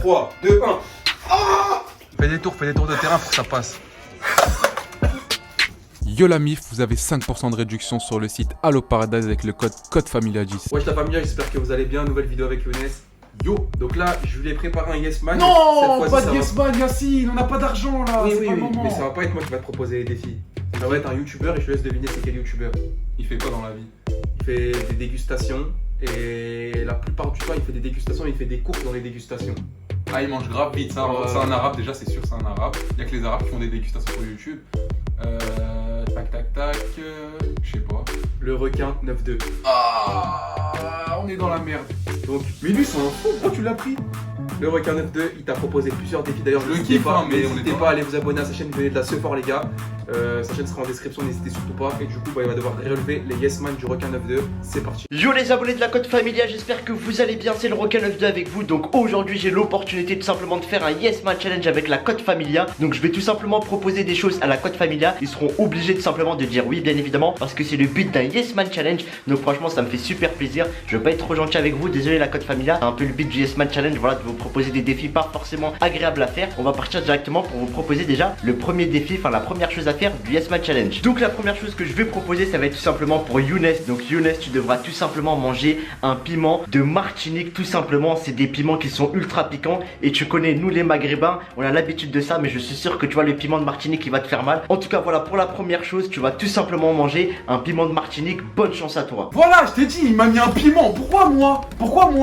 3, 2, 1. Fais des tours de terrain pour que ça passe. Yo la mif, vous avez 5% de réduction sur le site Allo Paradise avec le code CODEFAMILIA10. Wesh la famille, j'espère que vous allez bien. Nouvelle vidéo avec Younes. Yo, donc là, je voulais préparer un Yes Man. Non, pas de Yes Man, Yacine, on n'a pas d'argent là. Oui, c'est oui, pas oui, le moment. mais ça va pas être moi qui va te proposer les défis. Ça va être un youtubeur et je te laisse deviner c'est quel youtubeur. Il fait quoi dans la vie? Il fait des dégustations et la plupart du temps il fait des dégustations et il fait des courses dans les dégustations. Ah, il mange grave vite, ça. C'est un arabe déjà, c'est sûr, c'est un arabe. Il y a que les arabes qui font des dégustations sur YouTube. Tac, je sais pas. Le requin 9-2. Ah, on est dans la merde. Donc, mais lui c'est un fou, pourquoi tu l'as pris? Le requin 9-2, il t'a proposé plusieurs défis d'ailleurs. Je le kiffe, hein, mais n'hésitez pas à aller vous abonner à sa chaîne, venez de la ce fort les gars. Sa chaîne sera en description, n'hésitez surtout pas. Et du coup, bah, il va devoir relever les Yes Man du requin 9-2. C'est parti. Yo les abonnés de la Code Familia, j'espère que vous allez bien, c'est le Requin 92 avec vous. Donc aujourd'hui j'ai l'opportunité tout simplement de faire un Yes Man Challenge avec la Code Familia. Donc je vais tout simplement proposer des choses à la Code Familia. Ils seront obligés tout simplement de dire oui bien évidemment, parce que c'est le but d'un Yes Man Challenge. Donc franchement ça me fait super plaisir. Je vais pas être trop gentil avec vous, désolé la Code Familia. C'est un peu le but du Yes Man Challenge, voilà, de vous proposer des défis pas forcément agréables à faire. On va partir directement pour vous proposer déjà le premier défi, enfin la première chose à faire du Yes Man Challenge. Donc la première chose que je vais proposer, ça va être tout simplement pour Younes. Donc Younes, tu devras tout simplement manger un piment de Martinique. Tout simplement, c'est des piments qui sont ultra piquants. Et tu connais, nous les Maghrébins, on a l'habitude de ça. Mais je suis sûr que tu vois, le piment de Martinique, il va te faire mal. En tout cas, voilà, pour la première chose, tu vas tout simplement manger un piment de Martinique. Bonne chance à toi. Voilà, je t'ai dit, il m'a mis un piment. Pourquoi moi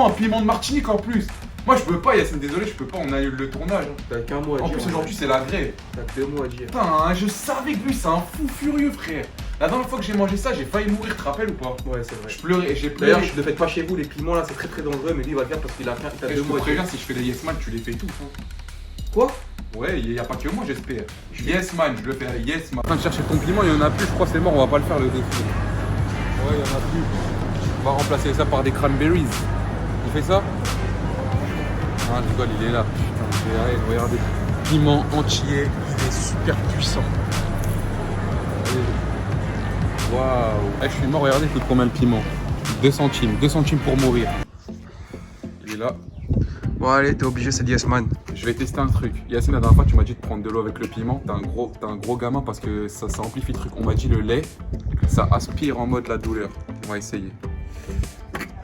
un piment de Martinique en plus? Moi je peux pas, Yacine, désolé, je peux pas, on annule le tournage. T'as qu'un mois à En dire. plus aujourd'hui c'est la grève. T'as 2 mois à dire. Putain, je savais que lui c'est un fou furieux, frère. La dernière fois que j'ai mangé ça, j'ai failli mourir, tu te rappelles ou pas? Ouais, c'est vrai. Je pleurais, j'ai pleuré. D'ailleurs, ne faites pas chez vous les piments là, c'est très très dangereux. Mais lui il va le faire parce qu'il a Et 2 je te mois à dire. préviens, si je fais des Yes Man, tu les fais tous. Hein. Quoi? Ouais, il n'y a pas que moi, j'espère. Yes Man, je le fais Yes Man. En train de chercher ton piment, il y en a plus, je crois c'est mort, on va pas le faire le défi. Ouais, il y en a plus. On va remplacer ça par des cranberries. On fait ça? Ah, je rigole, il est là. Putain, regardez. Piment entier, il est super puissant. Waouh. Je suis mort, regardez, il coûte combien le piment? 2 centimes, 2 centimes pour mourir. Il est là. Bon, allez, t'es obligé, c'est Yes Man. Je vais tester un truc. Yacine, la dernière fois, tu m'as dit de prendre de l'eau avec le piment. T'es un gros gamin parce que ça amplifie le truc. On m'a dit le lait, ça aspire en mode la douleur. On va essayer.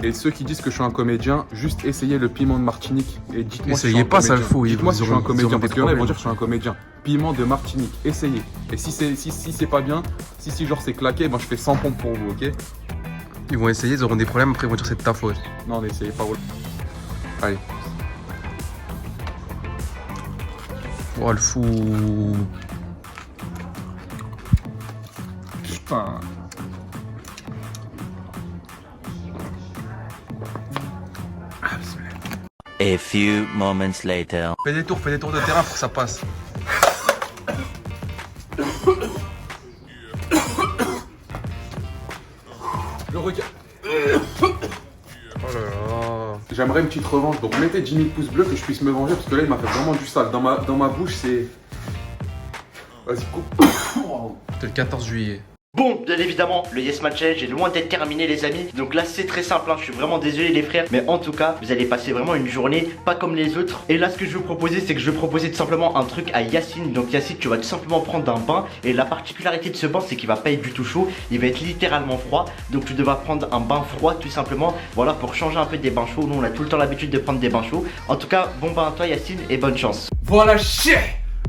Et ceux qui disent que je suis un comédien, juste essayez le piment de Martinique et dites-moi si je suis un pas, ça comédien. le fout. Dites-moi si je suis un comédien parce qu'il y en a, ils vont dire dire. que je suis un comédien. Piment de Martinique, essayez. Et si c'est pas bien, si genre c'est claqué, ben je fais 100 pompes pour vous, ok? Ils vont essayer, ils auront des problèmes, après ils vont dire c'est de ta faute. Non, n'essayez pas. Allez. Oh le fou. Putain. A few moments later. Fais des tours de terrain pour que ça passe. Le regard. Oh là là. J'aimerais une petite revanche, donc mettez 10 000 pouces bleus que je puisse me venger parce que là il m'a fait vraiment du sale. Dans ma bouche c'est... Vas-y, coupe. C'était le 14 juillet. Bon, bien évidemment, le Yes Man Challenge est loin d'être terminé les amis. Donc là c'est très simple, hein. Je suis vraiment désolé les frères. Mais en tout cas, vous allez passer vraiment une journée pas comme les autres. Et là ce que je vais vous proposer, c'est que je vais proposer tout simplement un truc à Yacine. Donc Yacine, tu vas tout simplement prendre un bain. Et la particularité de ce bain, c'est qu'il va pas être du tout chaud. Il va être littéralement froid. Donc tu devras prendre un bain froid tout simplement. Voilà, pour changer un peu des bains chauds. Nous on a tout le temps l'habitude de prendre des bains chauds. En tout cas, bon bain à toi Yacine et bonne chance. Voilà, chien.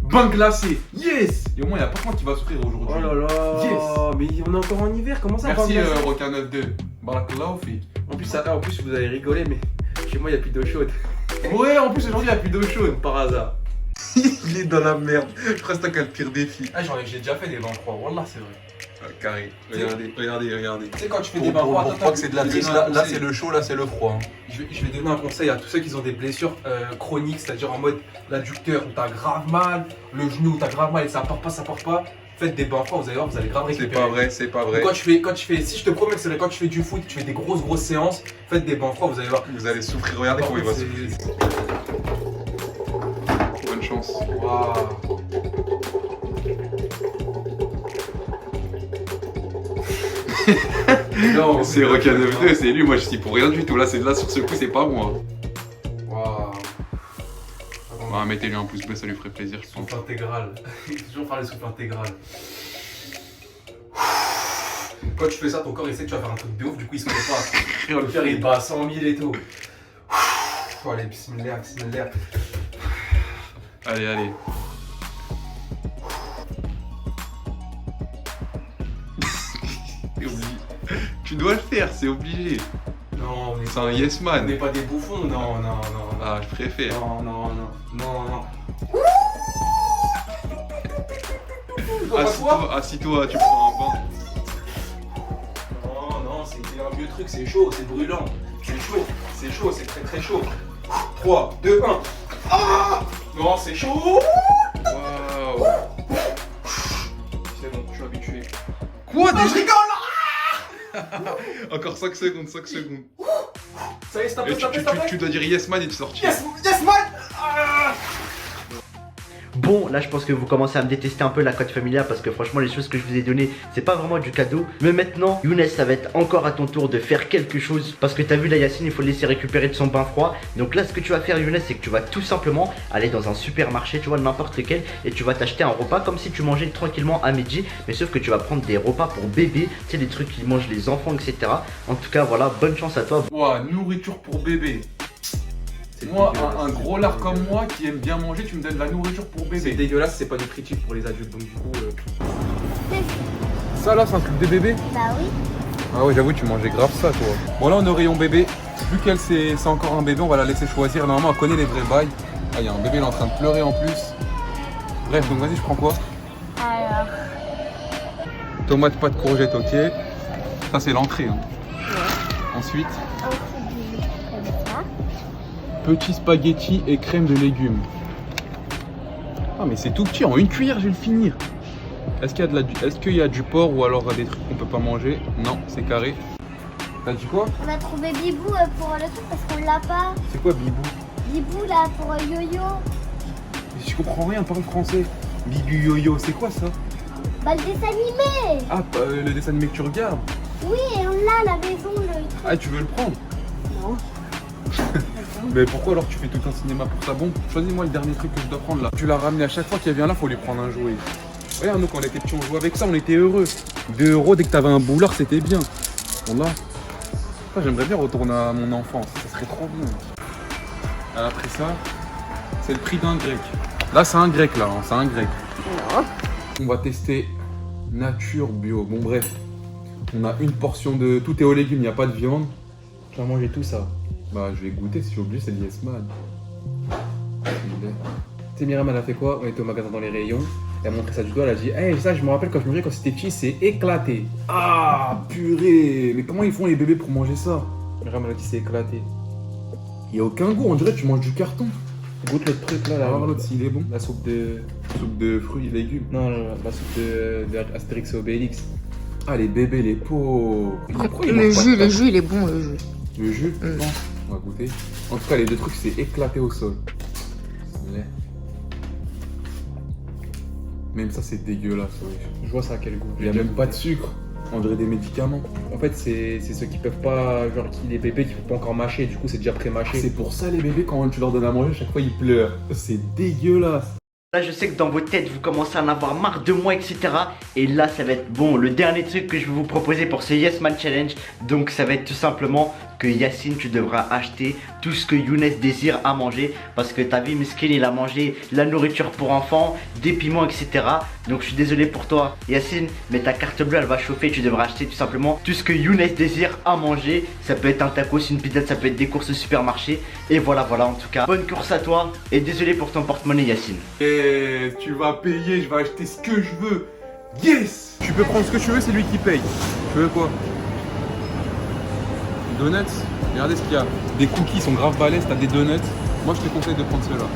Bain glacé, yes. Et au moins il n'y a pas moi qui va souffrir aujourd'hui. Oh là là. Yes. Mais on est encore en hiver, comment ça? Merci Requin 92. Barakallah fi. En plus vous allez rigoler, mais chez moi il n'y a plus d'eau chaude. Ouais, en plus aujourd'hui il n'y a plus d'eau chaude. Par hasard. Il est dans la merde. Je crois que c'est le pire défi. Ah, j'ai déjà fait des bains froids, wallah c'est vrai. Carré. Regardez. Tu sais quand tu fais des bains froids, Pour pas que c'est de la triche, là c'est le chaud, là c'est le froid. Je vais donner un conseil à tous ceux qui ont des blessures chroniques, c'est-à-dire en mode l'adducteur où t'as grave mal, le genou où t'as grave mal et ça part pas. Faites des bains froids, vous allez voir, vous allez grave récupérer. C'est pas vrai. Quand tu fais, si je te promets que c'est vrai, quand tu fais du foot, tu fais des grosses séances, faites des bains froids, vous allez voir. Vous allez souffrir, regardez comment il va souffrir. Bonne chance. Waouh. Non, C'est Requin 92, c'est lui, moi je suis pour rien du tout. Là sur ce coup, c'est pas moi. Waouh. Ouais, mettez-lui un pouce bleu, ça lui ferait plaisir. Souffle intégral. Il faut toujours faire les souffles intégral. Quand tu fais ça, ton corps il sait que tu vas faire un truc de ouf, du coup il se met pas. Le cœur il bat à 100 000 et tout. Allez, bismillah, bismillah. Allez, allez. C'est obligé. Tu dois le faire, c'est obligé. Non, on est C'est un yes man. On n'est pas des bouffons, non, non, non. Ah, je préfère. Non, non, non, non, non. Assis-toi, tu prends un bain. Non, non, c'est un vieux truc, c'est chaud, c'est brûlant. C'est chaud, c'est très très chaud. 3, 2, 1. Ah non, c'est chaud. Waouh. C'est bon, je suis habitué. Quoi Non, je rigole là. Encore 5 secondes, 5 secondes. Ça y est, stop, Et stop, stop. tu dois dire yes man et tu sortir. Yes, yes man. Ah. Bon, là je pense que vous commencez à me détester un peu la cote familiale parce que franchement les choses que je vous ai données c'est pas vraiment du cadeau. Mais maintenant Younes, ça va être encore à ton tour de faire quelque chose parce que t'as vu la Yacine, il faut le laisser récupérer de son bain froid. Donc là ce que tu vas faire Younes, c'est que tu vas tout simplement aller dans un supermarché, tu vois, n'importe lequel, et tu vas t'acheter un repas comme si tu mangeais tranquillement à midi. Mais sauf que tu vas prendre des repas pour bébé, tu sais, des trucs qui mangent les enfants, etc. En tout cas voilà, bonne chance à toi. Ouah, nourriture pour bébé. C'est Moi, dégueulasse. un gros lard comme moi qui aime bien manger, tu me donnes de la nourriture pour C'est bébé. dégueulasse, c'est pas nutritif pour les adultes, donc du coup. Ça là, c'est un truc de bébé? Bah oui. Ah ouais, j'avoue, tu mangeais grave ça, toi. Bon, là, on est au rayon bébé. Vu qu'elle c'est encore un bébé, on va la laisser choisir. Normalement, elle connaît les vrais bails. Ah, il y a un bébé, il est en train de pleurer en plus. Bref, donc vas-y, je prends quoi? Alors, Tomate, pâte, courgette, ok. Ça, c'est l'entrée. Hein. Ensuite, on fait du comme ça. petit spaghetti et crème de légumes. Ah, mais c'est tout petit. En une cuillère, je vais le finir. Est-ce qu'il y a du porc ou alors des trucs qu'on peut pas manger? Non, c'est carré. T'as dit quoi? On a trouvé Bibou pour le truc parce qu'on l'a pas. C'est quoi Bibou? Bibou là pour Yo-Yo. Je comprends rien, parle français. Bibu Yo-Yo, c'est quoi ça? Bah le dessin animé. Ah, le dessin animé que tu regardes. Oui, et on l'a à la maison le truc. Ah, tu veux le prendre? Non. Mais pourquoi alors tu fais tout un cinéma pour ça? Bon, choisis-moi le dernier truc que je dois prendre là. Tu l'as ramené à chaque fois qu'il vient là, faut lui prendre un jouet. Regarde, nous quand on était petits, on jouait avec ça, on était heureux. 2 €, dès que t'avais un boulard, c'était bien. Bon là, j'aimerais bien retourner à mon enfance, ça serait trop bien. Après ça, c'est le prix d'un grec. Là, c'est un grec là, hein, c'est un grec. Non. On va tester nature bio. Bon bref, on a une portion de... Tout est aux légumes, il n'y a pas de viande. Tu vas manger tout ça. Bah je vais goûter, si j'ai oublié, c'est l'Yes Man. Tu sais, Myriam, elle a fait quoi? On était au magasin dans les rayons. Elle a montré ça du doigt, elle a dit hey, ça, je me rappelle quand je mangeais quand c'était petit, c'est éclaté. Ah purée. Mais comment ils font les bébés pour manger ça? Myriam, elle a dit c'est éclaté. Il n'y a aucun goût, on dirait que tu manges du carton. Goûte l'autre truc là, On va voir l'autre s'il est bon. la soupe de. Soupe de fruits et légumes. Non, non, la soupe de Astérix et Obélix. Ah les bébés, les pauvres. Pourquoi ils Le mangent pas jus, de le jus, il est bon, le jus. Le jus, tu penses? On va goûter. En tout cas, les deux trucs, c'est éclaté au sol. Même ça, c'est dégueulasse. Ouais. Je vois ça à quel goût. Il n'y a même pas de sucre. On dirait des médicaments. En fait, c'est ceux qui peuvent pas, genre les bébés qui peuvent pas encore mâcher, du coup c'est déjà pré-mâché. C'est pour ça les bébés, quand tu leur donnes à manger, à chaque fois ils pleurent. C'est dégueulasse. Là je sais que dans vos têtes vous commencez à en avoir marre de moi, etc. Et là ça va être bon, le dernier truc que je vais vous proposer pour ce Yes Man Challenge. Donc ça va être tout simplement que Yacine, tu devras acheter tout ce que Younes désire à manger. Parce que t'as vu Miskin, il a mangé la nourriture pour enfants, des piments, etc. Donc je suis désolé pour toi Yacine, mais ta carte bleue elle va chauffer. Tu devras acheter tout simplement tout ce que Younes désire à manger. Ça peut être un tacos, une pizza, ça peut être des courses au supermarché. Et voilà, en tout cas, bonne course à toi. Et désolé pour ton porte-monnaie Yacine. Et tu vas payer, je vais acheter ce que je veux. Yes! Tu peux prendre ce que tu veux, c'est lui qui paye. Tu veux quoi? Donuts? Regardez ce qu'il y a. Des cookies sont grave balèzes, t'as des donuts. Moi je te conseille de prendre ceux-là.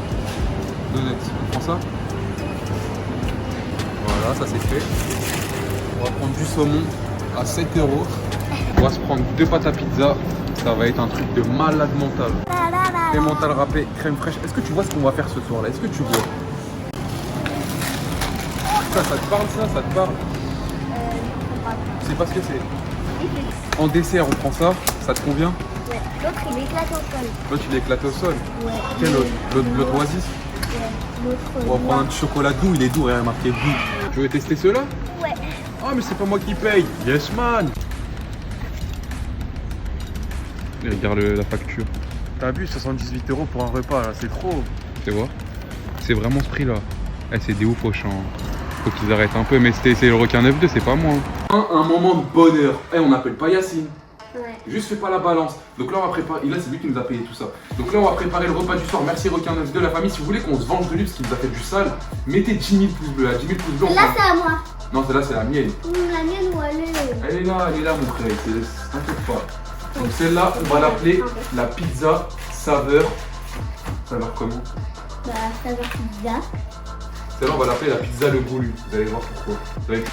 Donuts, on prend ça? Voilà, ça c'est fait. On va prendre du saumon à 7 €. On va se prendre 2 pâtes à pizza. Ça va être un truc de malade mental. Crème mentale râpée, crème fraîche. Est-ce que tu vois ce qu'on va faire ce soir là? Est-ce que tu vois? Ça te parle ça? Ça te parle? Tu sais pas ce que c'est? En dessert, on prend ça. Ça te convient? Ouais. L'autre il éclate au sol. L'autre il est éclaté au sol. Ouais. Quel autre? L'autre Oasis? Notre On va prendre un petit chocolat doux, il est doux, il y a marqué doux. Tu veux tester ceux-là? Ouais. Ah, mais c'est pas moi qui paye. Yes, man. Et regarde la facture. T'as vu, 78 € pour un repas, là, c'est trop. Tu vois? C'est vraiment ce prix-là. Eh, c'est des ouf au champ. Faut qu'ils arrêtent un peu, mais c'est le requin 9-2, c'est pas moi. Un moment de bonheur. Eh, on n'appelle pas Yacine. Ouais. Juste fais pas la balance. Donc là on va préparer. Là c'est lui qui nous a payé tout ça. Donc là on va préparer le repas du soir. Merci Requin 9 de la famille. Si vous voulez qu'on se venge de lui parce qu'il nous a fait du sale, mettez 10 000 pouces bleus. À 10 000 pouces bleus. Là, c'est à moi. Non, celle-là c'est la mienne. La mienne ou elle est. Elle est là mon frère. T'inquiète pas. Donc celle-là on va l'appeler la pizza saveur. Saveur comment? Bah, ça va pizza. Celle-là on va l'appeler la pizza le goulu. Vous allez voir pourquoi. Vous allez...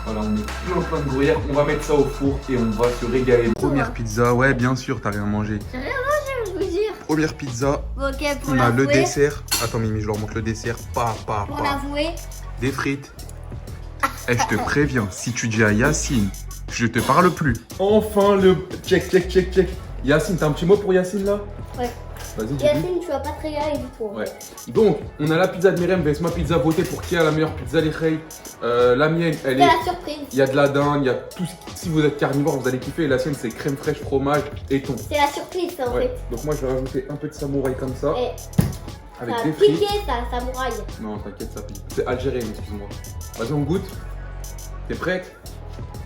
Voilà, on est plein de gruyère, on va mettre ça au four et on va se régaler. Première pizza, ouais bien sûr, t'as rien mangé. J'ai rien mangé, je vous jure. Première pizza, Ok, pour on a le l'avouer. dessert. Attends Mimi, je leur montre le dessert. Pour l'avouer. Des frites. Et je te préviens, si tu dis à Yacine, je te parle plus. Enfin le check. Yacine, t'as un petit mot pour Yacine là? Ouais. Vas-y, dis-lui. Yacine, tu vas pas te régaler du tout. Ouais. Donc, on a la pizza de Myriam, ma pizza votée pour qui a la meilleure pizza les Rey. La mienne, elle C'est est. la surprise. Il y a de la dinde, il y a tout. Si vous êtes carnivore, vous allez kiffer. Et la sienne, c'est crème fraîche, fromage et thon. C'est la surprise, ça, en Ouais. fait. Donc, moi, je vais rajouter un peu de samouraï comme ça. Et Avec ça a des frites. piqué, ça, samouraï. Non, t'inquiète, ça pique. C'est algérien, excuse-moi. Vas-y, on goûte. T'es prête?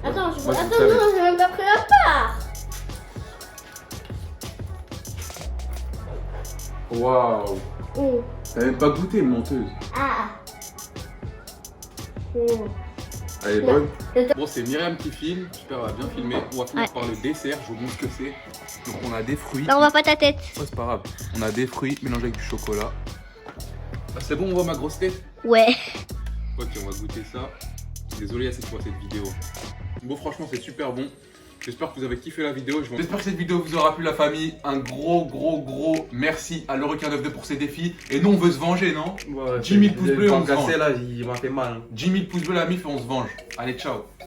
Attends, Moi, attends, je savais. non, j'ai même pas pris la part. Waouh. T'as même pas goûté, menteuse. Ah. Elle est Non. bonne. Bon, c'est Myriam qui filme. J'espère qu'elle va bien filmer. On va finir par le dessert. Je vous montre ce que c'est. Donc, on a des fruits. Bah, on voit pas ta tête. Ouais, c'est pas grave. On a des fruits mélangés avec du chocolat. Ah, c'est bon, on voit ma grosse tête? Ouais. Ok, on va goûter ça. Désolé, c'est pour cette vidéo. Bon, franchement, c'est super bon. J'espère que vous avez kiffé la vidéo. J'espère que cette vidéo vous aura plu, la famille. Un gros merci à le Requin 9-2 pour ses défis. Et nous, on veut se venger, non? 10 000 pouces bleus, on se venge. Là, il m'a fait mal. 10 000 pouces bleus, la mif, et on se venge. Allez, ciao.